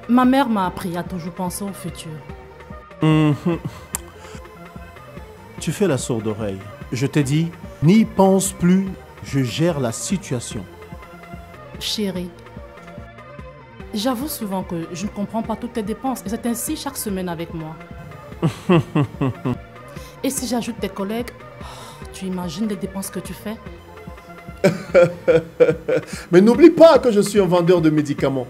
Ma mère m'a appris à toujours penser au futur. Mhm. Tu fais la sourde oreille. Je t'ai dit, n'y pense plus, je gère la situation. Chérie, j'avoue souvent que je ne comprends pas toutes tes dépenses et c'est ainsi chaque semaine avec moi. Et si j'ajoute tes collègues, tu imagines les dépenses que tu fais? Mais n'oublie pas que je suis un vendeur de médicaments.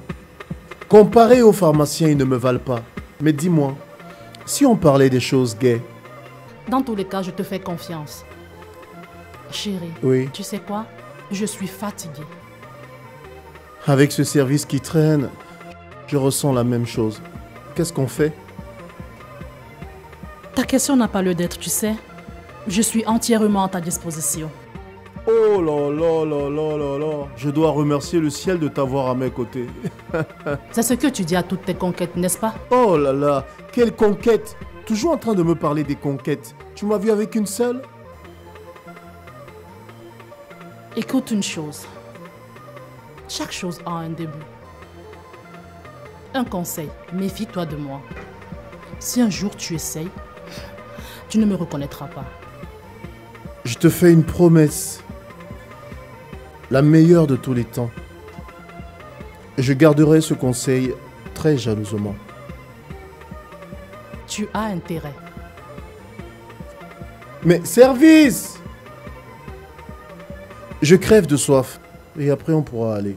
Comparé aux pharmaciens, ils ne me valent pas. Mais dis-moi, si on parlait des choses gaies. Dans tous les cas, je te fais confiance. Chérie, Oui. tu sais quoi? Je suis fatiguée. Avec ce service qui traîne, je ressens la même chose. Qu'est-ce qu'on fait? Ta question n'a pas lieu d'être, tu sais. Je suis entièrement à ta disposition. Oh là là là là là là. Je dois remercier le ciel de t'avoir à mes côtés. C'est ce que tu dis à toutes tes conquêtes, n'est-ce pas? Oh là là, quelle conquête! Toujours en train de me parler des conquêtes. Tu m'as vu avec une seule? Écoute une chose. Chaque chose a un début. Un conseil, méfie-toi de moi. Si un jour tu essayes, tu ne me reconnaîtras pas. Je te fais une promesse. La meilleure de tous les temps. Je garderai ce conseil très jalousement. Tu as intérêt. Mais service! Je crève de soif. Et après on pourra aller.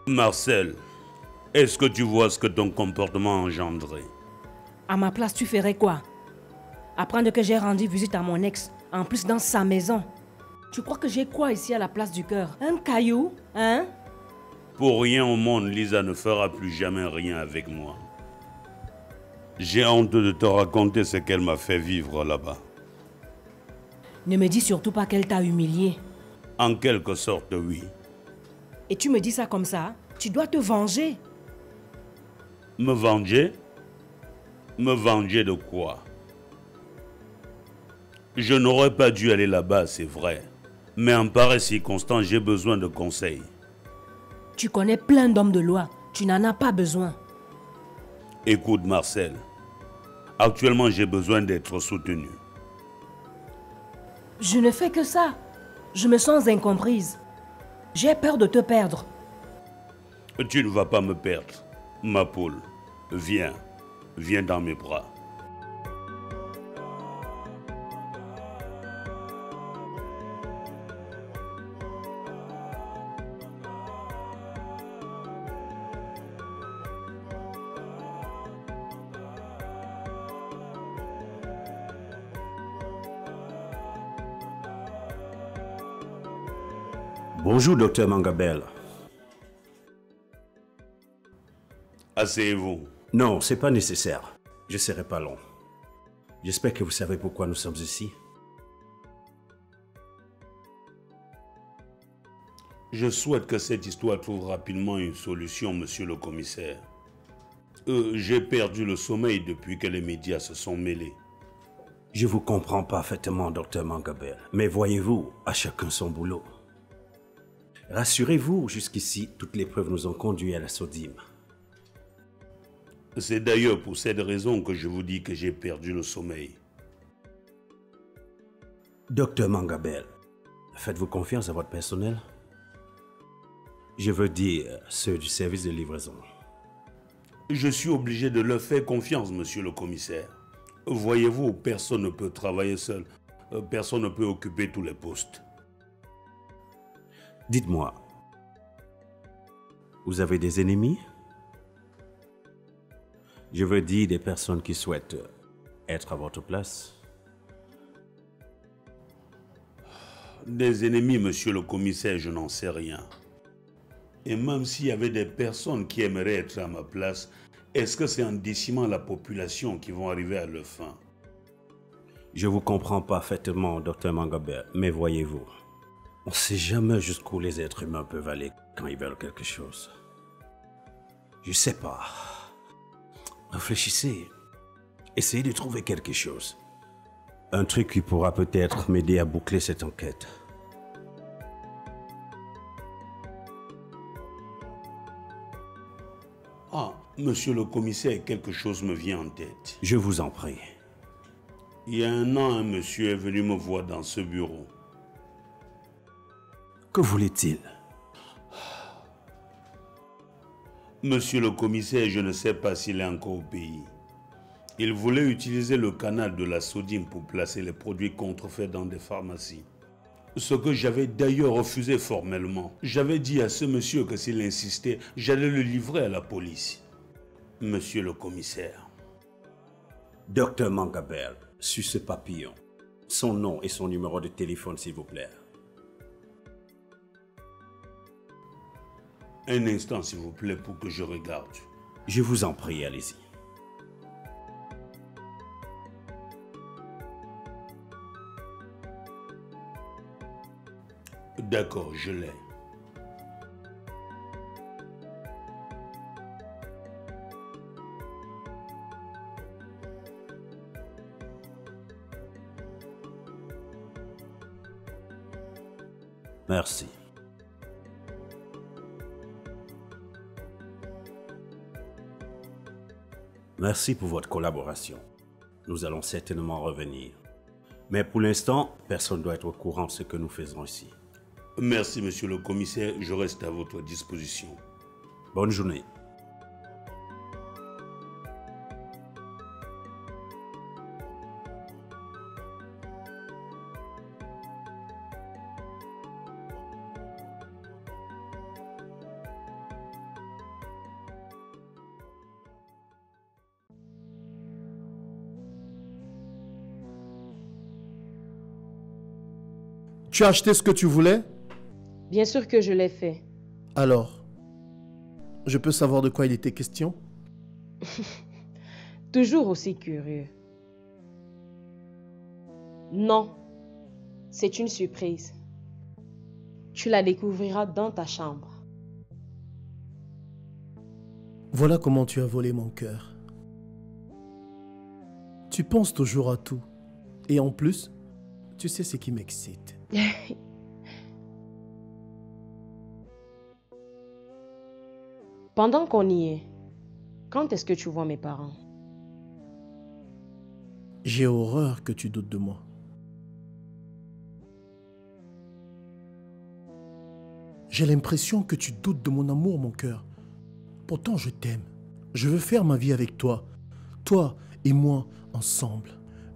Marcel, est-ce que tu vois ce que ton comportement a engendré? À ma place, tu ferais quoi? Apprendre que j'ai rendu visite à mon ex, en plus dans sa maison. Tu crois que j'ai quoi ici à la place du cœur? Un caillou? Hein? Pour rien au monde, Lisa ne fera plus jamais rien avec moi. J'ai honte de te raconter ce qu'elle m'a fait vivre là-bas. Ne me dis surtout pas qu'elle t'a humilié. En quelque sorte, oui. Et tu me dis ça comme ça? Tu dois te venger. Me venger? Me venger de quoi? Je n'aurais pas dû aller là-bas, c'est vrai. Mais en pareille circonstance, j'ai besoin de conseils. Tu connais plein d'hommes de loi. Tu n'en as pas besoin. Écoute, Marcel. Actuellement, j'ai besoin d'être soutenu. Je ne fais que ça. Je me sens incomprise. J'ai peur de te perdre. Tu ne vas pas me perdre, ma poule. Viens, viens dans mes bras. Bonjour, docteur Mangabel. Asseyez-vous. Non, c'est pas nécessaire. Je serai pas long. J'espère que vous savez pourquoi nous sommes ici. Je souhaite que cette histoire trouve rapidement une solution, monsieur le commissaire. J'ai perdu le sommeil depuis que les médias se sont mêlés. Je vous comprends parfaitement, docteur Mangabel. Mais voyez-vous, à chacun son boulot. Rassurez-vous, jusqu'ici, toutes les preuves nous ont conduits à la Sodime. C'est d'ailleurs pour cette raison que je vous dis que j'ai perdu le sommeil. Docteur Mangabel, faites-vous confiance à votre personnel? Je veux dire, ceux du service de livraison. Je suis obligé de leur faire confiance, monsieur le commissaire. Voyez-vous, personne ne peut travailler seul. Personne ne peut occuper tous les postes. Dites-moi, vous avez des ennemis? Je veux dire des personnes qui souhaitent être à votre place. Des ennemis, monsieur le commissaire, je n'en sais rien. Et même s'il y avait des personnes qui aimeraient être à ma place, est-ce que c'est en décimant la population qu'ils vont arriver à leur fin? Je vous comprends parfaitement, docteur Mangabel, mais voyez-vous, on ne sait jamais jusqu'où les êtres humains peuvent aller quand ils veulent quelque chose. Je sais pas. Réfléchissez. Essayez de trouver quelque chose. Un truc qui pourra peut-être m'aider à boucler cette enquête. Ah, monsieur le commissaire, quelque chose me vient en tête. Je vous en prie. Il y a un an, un monsieur est venu me voir dans ce bureau. Que voulait-il? Monsieur le commissaire, je ne sais pas s'il est encore au pays. Il voulait utiliser le canal de la sodium pour placer les produits contrefaits dans des pharmacies. Ce que j'avais d'ailleurs refusé formellement. J'avais dit à ce monsieur que s'il insistait, j'allais le livrer à la police. Monsieur le commissaire. Docteur Mangabell, sur ce papillon, son nom et son numéro de téléphone, s'il vous plaît. Un instant, s'il vous plaît, pour que je regarde. Je vous en prie, allez-y. D'accord, je l'ai. Merci. Merci pour votre collaboration. Nous allons certainement revenir. Mais pour l'instant, personne ne doit être au courant de ce que nous faisons ici. Merci, monsieur le commissaire. Je reste à votre disposition. Bonne journée. Tu as acheté ce que tu voulais? Bien sûr que je l'ai fait. Alors, je peux savoir de quoi il était question? Toujours aussi curieux. Non, c'est une surprise. Tu la découvriras dans ta chambre. Voilà comment tu as volé mon cœur. Tu penses toujours à tout. Et en plus, tu sais ce qui m'excite. Pendant qu'on y est, quand est-ce que tu vois mes parents? J'ai horreur que tu doutes de moi. J'ai l'impression que tu doutes de mon amour, mon cœur. Pourtant, je t'aime. Je veux faire ma vie avec toi. Toi et moi, ensemble.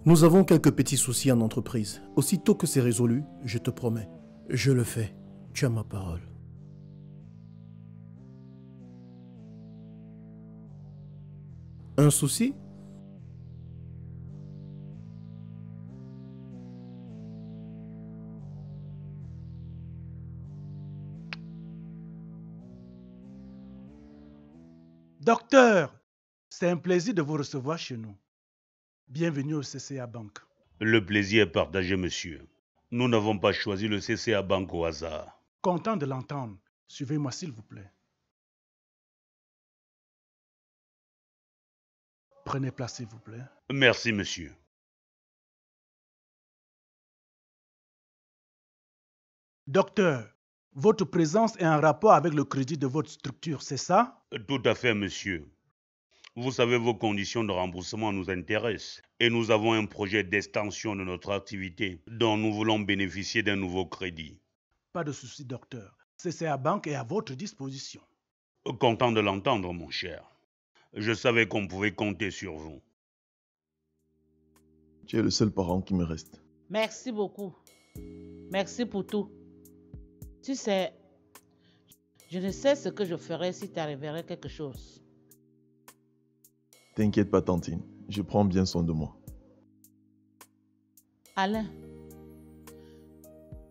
Nous avons quelques petits soucis en entreprise. Aussitôt que c'est résolu, je te promets, je le fais. Tu as ma parole. Un souci? Docteur, c'est un plaisir de vous recevoir chez nous. Bienvenue au CCA Bank. Le plaisir est partagé, monsieur. Nous n'avons pas choisi le CCA Bank au hasard. Content de l'entendre. Suivez-moi s'il vous plaît. Prenez place s'il vous plaît. Merci, monsieur. Docteur, votre présence est en rapport avec le crédit de votre structure, c'est ça? Tout à fait, monsieur. Vous savez, vos conditions de remboursement nous intéressent et nous avons un projet d'extension de notre activité dont nous voulons bénéficier d'un nouveau crédit. Pas de souci, docteur. CCA Bank est à votre disposition. Content de l'entendre, mon cher. Je savais qu'on pouvait compter sur vous. Tu es le seul parent qui me reste. Merci beaucoup. Merci pour tout. Tu sais, je ne sais ce que je ferais si t'arriverait quelque chose. T'inquiète pas, Tantine. Je prends bien soin de moi. Alain,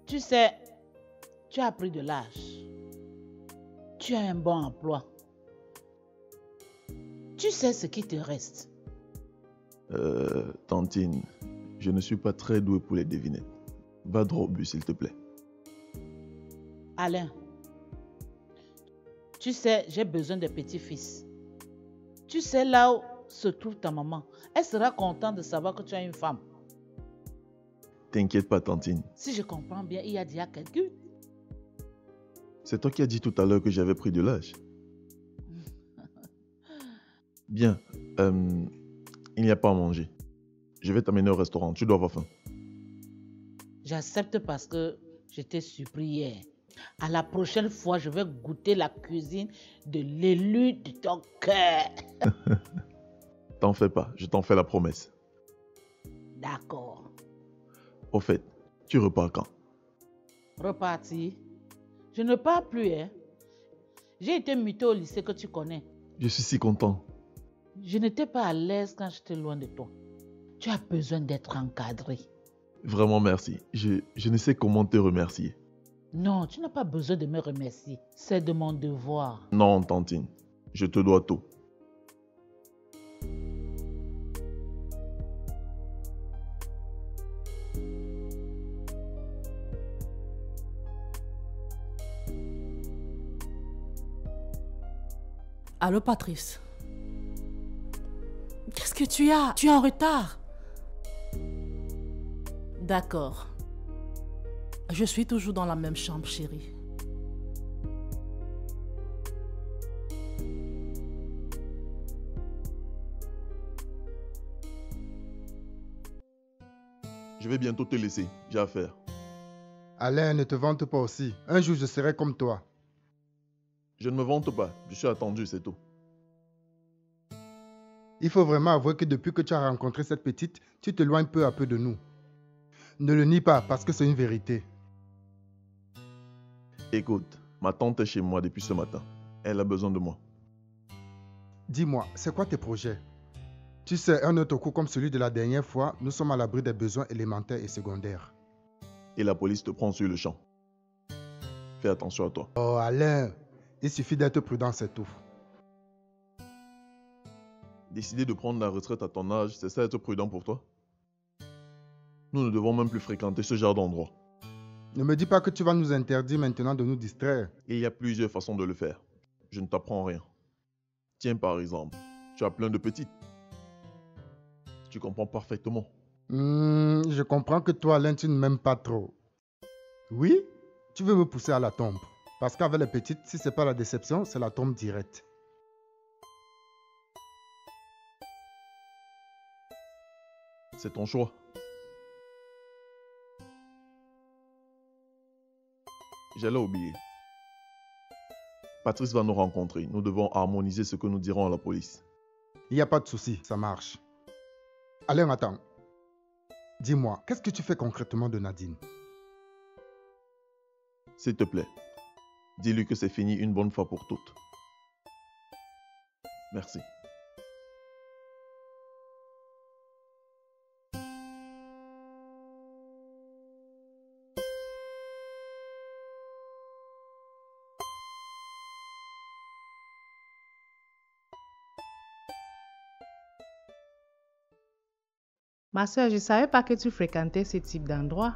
tu sais, tu as pris de l'âge. Tu as un bon emploi. Tu sais ce qui te reste. Tantine, je ne suis pas très doué pour les devinettes. Va droit au but, s'il te plaît. Alain, tu sais, j'ai besoin de petits-fils. Tu sais là où se trouve ta maman. Elle sera contente de savoir que tu as une femme. T'inquiète pas, Tantine. Si je comprends bien, il y a déjà quelqu'un. C'est toi qui as dit tout à l'heure que j'avais pris de l'âge. Bien, il n'y a pas à manger. Je vais t'amener au restaurant, tu dois avoir faim. J'accepte parce que j'étais surpris hier. À la prochaine fois, je vais goûter la cuisine de l'élu de ton cœur. T'en fais pas, je t'en fais la promesse. D'accord. Au fait, tu repars quand? Reparti. Je ne pars plus, hein. J'ai été muté au lycée que tu connais. Je suis si content. Je n'étais pas à l'aise quand j'étais loin de toi. Tu as besoin d'être encadré. Vraiment merci. Je ne sais comment te remercier. Non, tu n'as pas besoin de me remercier. C'est de mon devoir. Non, Tantine, je te dois tout. Allô, Patrice? Qu'est-ce que tu as? Tu es en retard? D'accord. Je suis toujours dans la même chambre, chérie. Je vais bientôt te laisser, j'ai affaire. Alain, ne te vante pas aussi. Un jour, je serai comme toi. Je ne me vante pas, je suis attendu, c'est tout. Il faut vraiment avouer que depuis que tu as rencontré cette petite, tu t'éloignes peu à peu de nous. Ne le nie pas, parce que c'est une vérité. Écoute, ma tante est chez moi depuis ce matin. Elle a besoin de moi. Dis-moi, c'est quoi tes projets? Tu sais, un autre coup comme celui de la dernière fois, nous sommes à l'abri des besoins élémentaires et secondaires. Et la police te prend sur le champ. Fais attention à toi. Oh Alain, il suffit d'être prudent, c'est tout. Décider de prendre la retraite à ton âge, c'est ça être prudent pour toi? Nous ne devons même plus fréquenter ce genre d'endroit. Ne me dis pas que tu vas nous interdire maintenant de nous distraire. Il y a plusieurs façons de le faire. Je ne t'apprends rien. Tiens par exemple, tu as plein de petites. Tu comprends parfaitement. Je comprends que toi, Alain, tu ne m'aimes pas trop. Oui, tu veux me pousser à la tombe. Parce qu'avec les petites, si c'est pas la déception, c'est la tombe directe. C'est ton choix. J'allais oublier. Patrice va nous rencontrer. Nous devons harmoniser ce que nous dirons à la police. Il n'y a pas de souci, ça marche. Alain, attends. Dis-moi, qu'est-ce que tu fais concrètement de Nadine? S'il te plaît, dis-lui que c'est fini une bonne fois pour toutes. Merci. Ma soeur, je ne savais pas que tu fréquentais ce type d'endroit.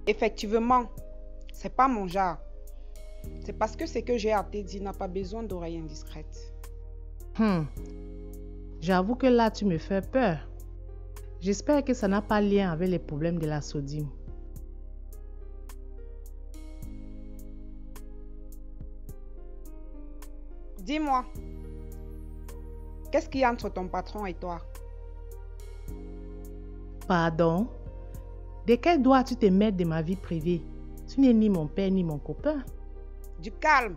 Effectivement, c'est pas mon genre. C'est parce que ce que j'ai à te dire n'a pas besoin d'oreilles indiscrètes. J'avoue que là, tu me fais peur. J'espère que ça n'a pas lien avec les problèmes de la sodium. Dis-moi, qu'est-ce qu'il y a entre ton patron et toi? Pardon? De quel droit tu te mets de ma vie privée? Tu n'es ni mon père ni mon copain. Du calme.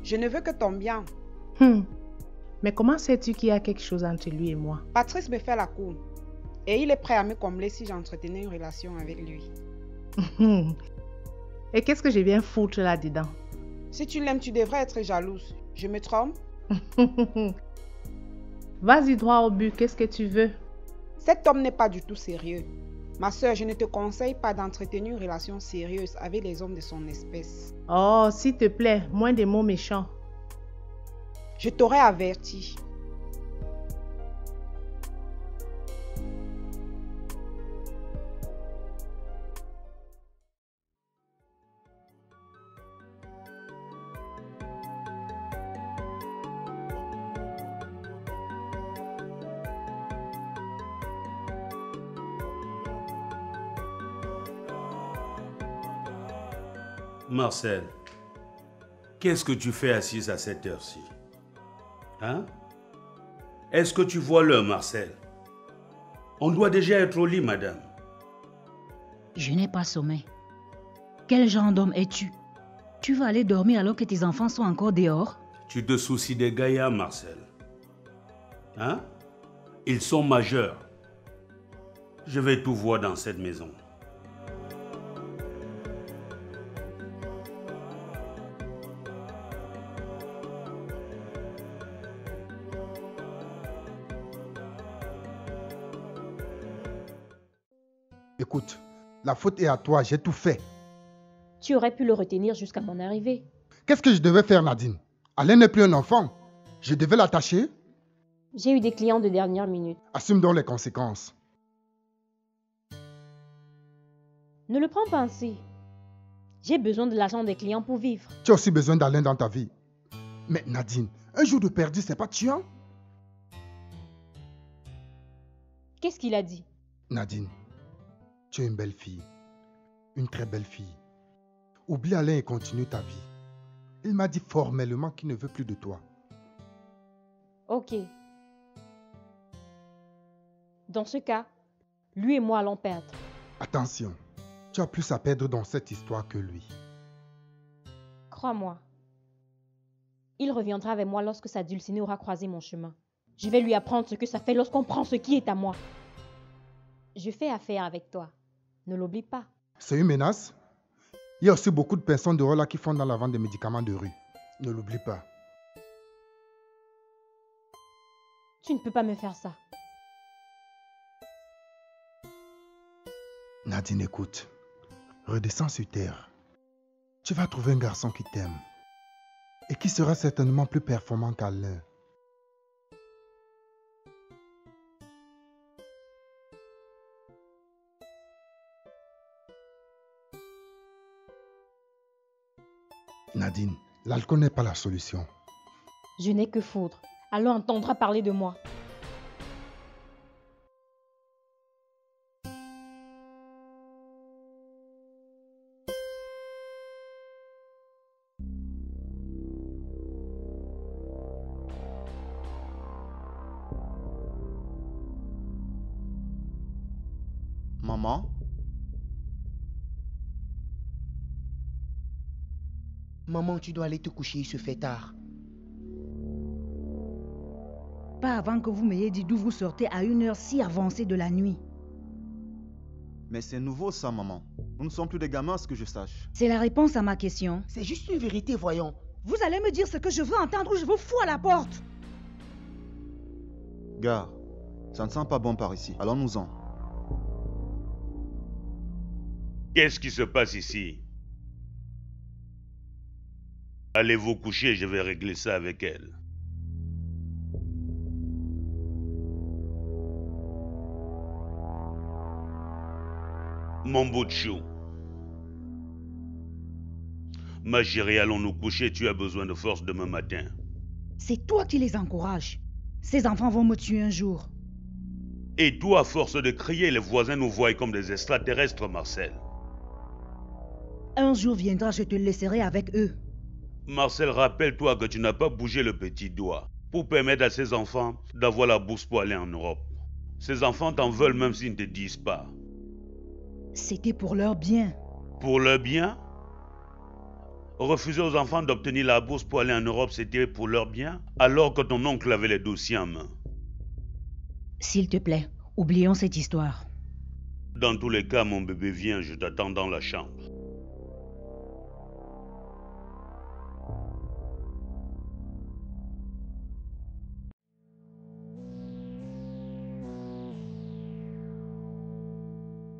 Je ne veux que ton bien. Mais comment sais-tu qu'il y a quelque chose entre lui et moi? Patrice me fait la cour. Et il est prêt à me combler si j'entretenais une relation avec lui. Et qu'est-ce que je viens foutre là-dedans? Si tu l'aimes, tu devrais être jalouse. Je me trompe? Vas-y droit au but, qu'est-ce que tu veux? Cet homme n'est pas du tout sérieux. Ma soeur, je ne te conseille pas d'entretenir une relation sérieuse avec les hommes de son espèce. Oh, s'il te plaît, moins de mots méchants. Je t'aurais averti. Marcel, qu'est-ce que tu fais assise à cette heure-ci? Hein? Est-ce que tu vois l'heure, Marcel? On doit déjà être au lit, madame. Je n'ai pas sommeil. Quel genre d'homme es-tu? Tu vas aller dormir alors que tes enfants sont encore dehors? Tu te soucies des gaillards, Marcel. Hein? Ils sont majeurs. Je vais tout voir dans cette maison. Écoute, la faute est à toi, j'ai tout fait. Tu aurais pu le retenir jusqu'à mon arrivée. Qu'est-ce que je devais faire, Nadine? Alain n'est plus un enfant. Je devais l'attacher? J'ai eu des clients de dernière minute. Assume donc les conséquences. Ne le prends pas ainsi. J'ai besoin de l'argent des clients pour vivre. Tu as aussi besoin d'Alain dans ta vie. Mais Nadine, un jour de perdu, c'est pas tuant? Qu'est-ce qu'il a dit? Nadine, tu es une belle fille. Une très belle fille. Oublie Alain et continue ta vie. Il m'a dit formellement qu'il ne veut plus de toi. Ok. Dans ce cas, lui et moi allons perdre. Attention, tu as plus à perdre dans cette histoire que lui. Crois-moi. Il reviendra avec moi lorsque sa dulcinée aura croisé mon chemin. Je vais lui apprendre ce que ça fait lorsqu'on prend ce qui est à moi. Je fais affaire avec toi. Ne l'oublie pas. C'est une menace? Il y a aussi beaucoup de personnes dehors là qui font dans la vente des médicaments de rue. Ne l'oublie pas. Tu ne peux pas me faire ça. Nadine, écoute. Redescends sur terre. Tu vas trouver un garçon qui t'aime. Et qui sera certainement plus performant qu'Alain. Nadine, l'alcool n'est pas la solution. Je n'ai que foudre. Alors entendra parler de moi. Maman? Maman, tu dois aller te coucher, il se fait tard. Pas avant que vous m'ayez dit d'où vous sortez à une heure si avancée de la nuit. Mais c'est nouveau ça, maman. Nous ne sommes plus des gamins, à ce que je sache. C'est la réponse à ma question. C'est juste une vérité, voyons. Vous allez me dire ce que je veux entendre ou je vous fous à la porte. Gare, ça ne sent pas bon par ici. Allons-nous-en. Qu'est-ce qui se passe ici? Allez vous coucher, je vais régler ça avec elle. Mon bout de chou. Ma chérie, allons nous coucher, tu as besoin de force demain matin. C'est toi qui les encourages. Ces enfants vont me tuer un jour. Et toi, à force de crier, les voisins nous voient comme des extraterrestres, Marcel. Un jour viendra, je te laisserai avec eux. Marcel, rappelle-toi que tu n'as pas bougé le petit doigt pour permettre à ces enfants d'avoir la bourse pour aller en Europe. Ces enfants t'en veulent même s'ils ne te disent pas. C'était pour leur bien. Pour leur bien? Refuser aux enfants d'obtenir la bourse pour aller en Europe, c'était pour leur bien, alors que ton oncle avait les dossiers en main. S'il te plaît, oublions cette histoire. Dans tous les cas, mon bébé, viens, je t'attends dans la chambre.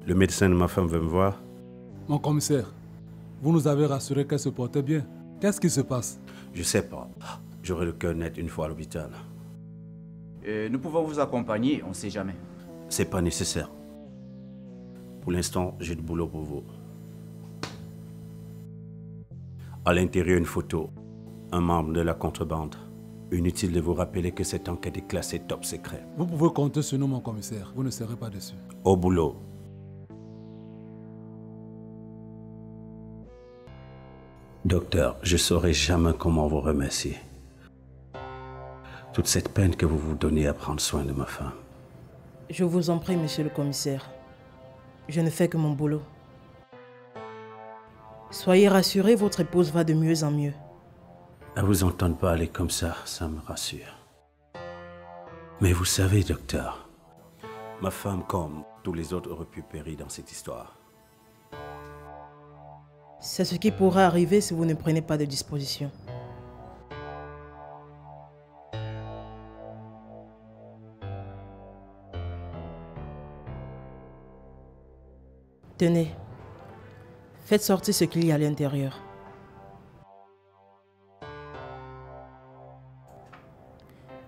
Le médecin de ma femme veut me voir. Mon commissaire, vous nous avez rassuré qu'elle se portait bien. Qu'est-ce qui se passe? Je sais pas. J'aurai le cœur net une fois à l'hôpital. Nous pouvons vous accompagner, on ne sait jamais. C'est pas nécessaire. Pour l'instant, j'ai du boulot pour vous. À l'intérieur, une photo. Un membre de la contrebande. Inutile de vous rappeler que cette enquête est classée top secret. Vous pouvez compter sur nous, mon commissaire. Vous ne serez pas déçu. Au boulot. Docteur, je ne saurais jamais comment vous remercier. Toute cette peine que vous vous donnez à prendre soin de ma femme. Je vous en prie, monsieur le commissaire. Je ne fais que mon boulot. Soyez rassurés, votre épouse va de mieux en mieux. À vous entendre parler comme ça me rassure. Mais vous savez, docteur, ma femme, comme tous les autres, aurait pu périr dans cette histoire. C'est ce qui pourrait arriver si vous ne prenez pas de dispositions. Tenez, faites sortir ce qu'il y a à l'intérieur.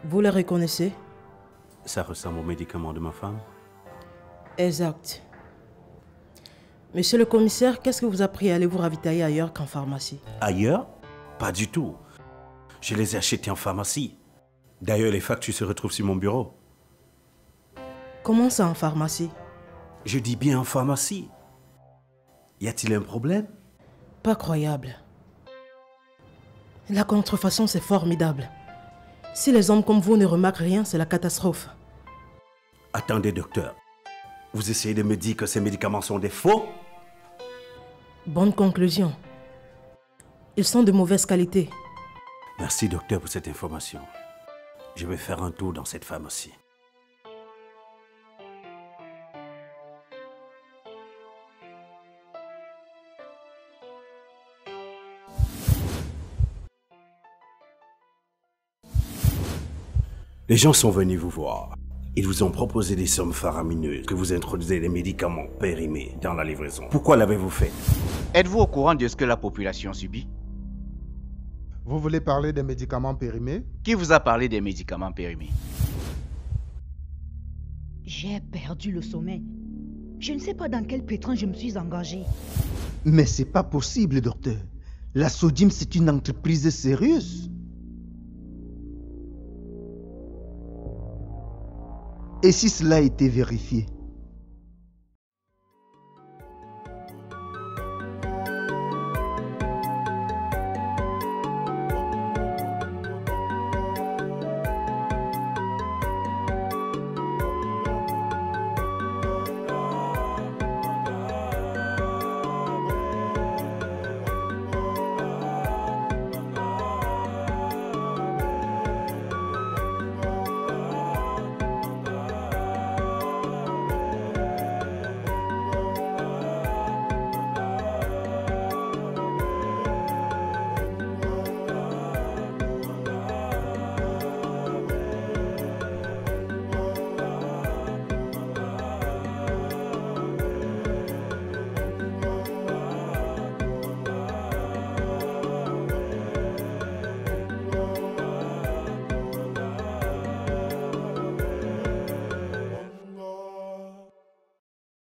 Vous les reconnaissez? Ça ressemble aux médicaments de ma femme? Exact. Monsieur le commissaire, qu'est-ce que vous a pris à aller vous ravitailler ailleurs qu'en pharmacie? Ailleurs? Pas du tout. Je les ai achetés en pharmacie. D'ailleurs, les factures se retrouvent sur mon bureau. Comment ça en pharmacie? Je dis bien en pharmacie. Y a-t-il un problème? Pas croyable. La contrefaçon, c'est formidable. Si les hommes comme vous ne remarquent rien, c'est la catastrophe. Attendez, docteur. Vous essayez de me dire que ces médicaments sont des faux? Bonne conclusion. Ils sont de mauvaise qualité. Merci, docteur, pour cette information. Je vais faire un tour dans cette pharmacie. Les gens sont venus vous voir. Ils vous ont proposé des sommes faramineuses que vous introduisez des médicaments périmés dans la livraison. Pourquoi l'avez-vous fait? Êtes-vous au courant de ce que la population subit? Vous voulez parler des médicaments périmés? Qui vous a parlé des médicaments périmés? J'ai perdu le sommeil. Je ne sais pas dans quel pétrin je me suis engagée. Mais c'est pas possible, docteur. La Sodim, c'est une entreprise sérieuse. Et si cela a été vérifié?